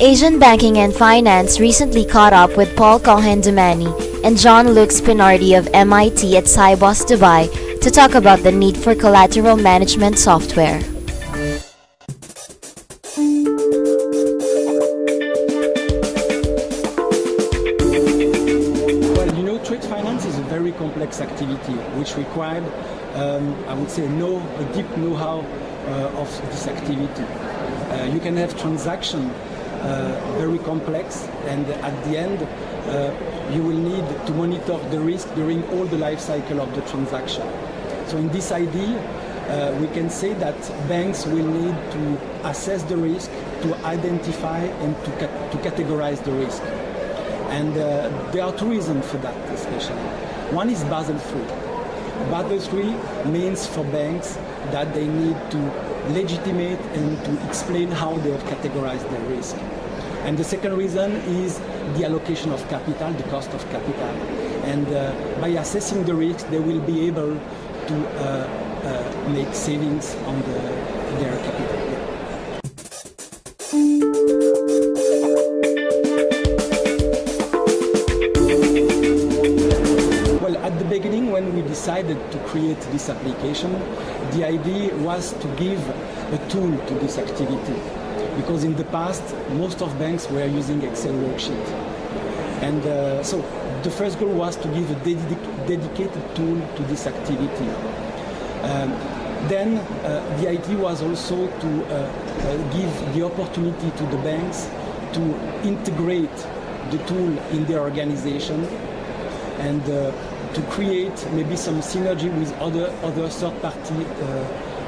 Asian Banking and Finance recently caught up with Paul Cohen-Dumani and Jean-Luc Spinardi of MIT at Cybos Dubai to talk about the need for collateral management software. Well, trade finance is a very complex activity which required, I would say, a deep know-how of this activity. You can have transaction very complex, and at the end you will need to monitor the risk during all the life cycle of the transaction. So in this idea, we can say that banks will need to assess the risk, to identify and to categorize the risk. And there are two reasons for that, especially. One is Basel III. Basel III means for banks that they need to legitimate and to explain how they have categorized their risk. And the second reason is the allocation of capital, the cost of capital. And by assessing the risk, they will be able to make savings on their capital. Well, at the beginning, when we decided to create this application, the idea was to give a tool to this activity. Because in the past, most of banks were using Excel worksheet. And so the first goal was to give a dedicated tool to this activity. Then the idea was also to give the opportunity to the banks to integrate the tool in their organization and to create maybe some synergy with other third party,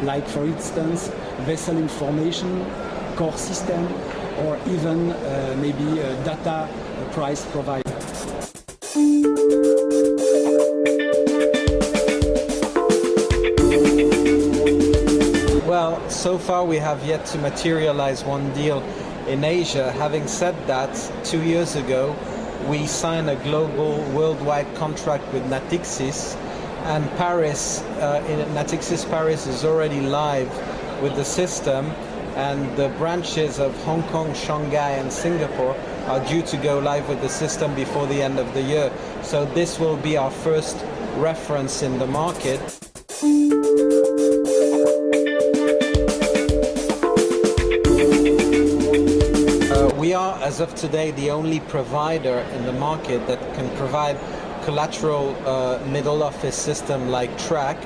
like for instance, vessel information, core system, or even maybe a data price provider. Well, so far we have yet to materialize one deal in Asia. Having said that, 2 years ago we signed a global worldwide contract with Natixis, and Natixis Paris is already live with the system, and the branches of Hong Kong, Shanghai and Singapore are due to go live with the system before the end of the year. So this will be our first reference in the market. We are, as of today, the only provider in the market that can provide collateral middle office system like Track,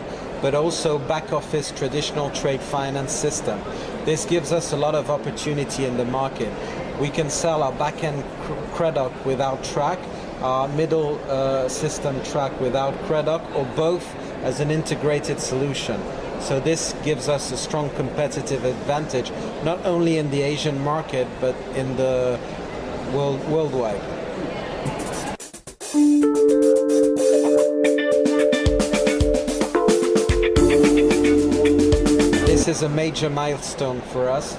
but also back office traditional trade finance system. This gives us a lot of opportunity in the market. We can sell our back-end Credoc without Track, our middle system Track without Credoc, or both as an integrated solution. So this gives us a strong competitive advantage, not only in the Asian market, but in the worldwide. This is a major milestone for us.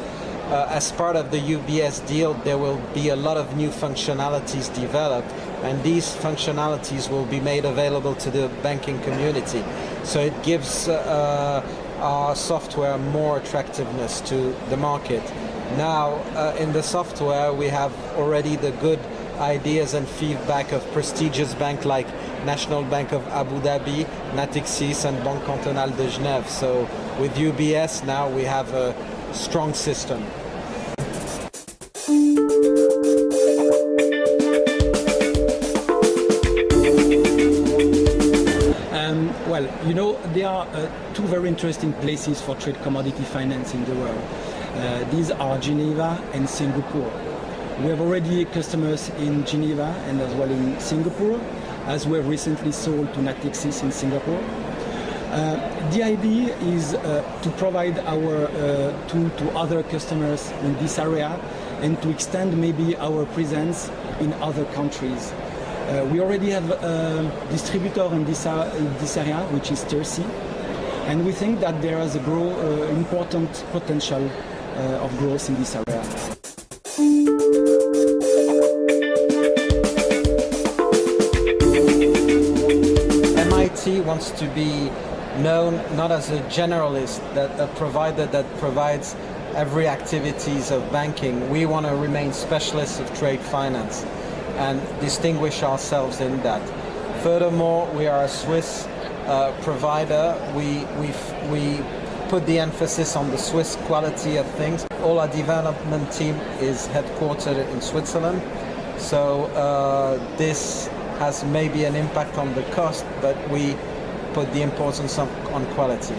As part of the UBS deal, there will be a lot of new functionalities developed, and these functionalities will be made available to the banking community. So it gives our software more attractiveness to the market. Now, in the software, we have already the good ideas and feedback of prestigious banks like National Bank of Abu Dhabi, Natixis and Banque Cantonale de Genève. So with UBS now we have a strong system. Well, there are two very interesting places for trade commodity finance in the world. These are Geneva and Singapore. We have already customers in Geneva and as well in Singapore, as we have recently sold to Natixis in Singapore. The idea is to provide our tool to other customers in this area and to extend maybe our presence in other countries. We already have a distributor in this area, which is Tercy, and we think that there is a important potential of growth in this area. MIT wants to be known not as a generalist, that a provider that provides every activities of banking. We want to remain specialists of trade finance and distinguish ourselves in that. Furthermore, we are a Swiss provider. We put the emphasis on the Swiss quality of things. All our development team is headquartered in Switzerland, so this has maybe an impact on the cost, but we put the importance on quality.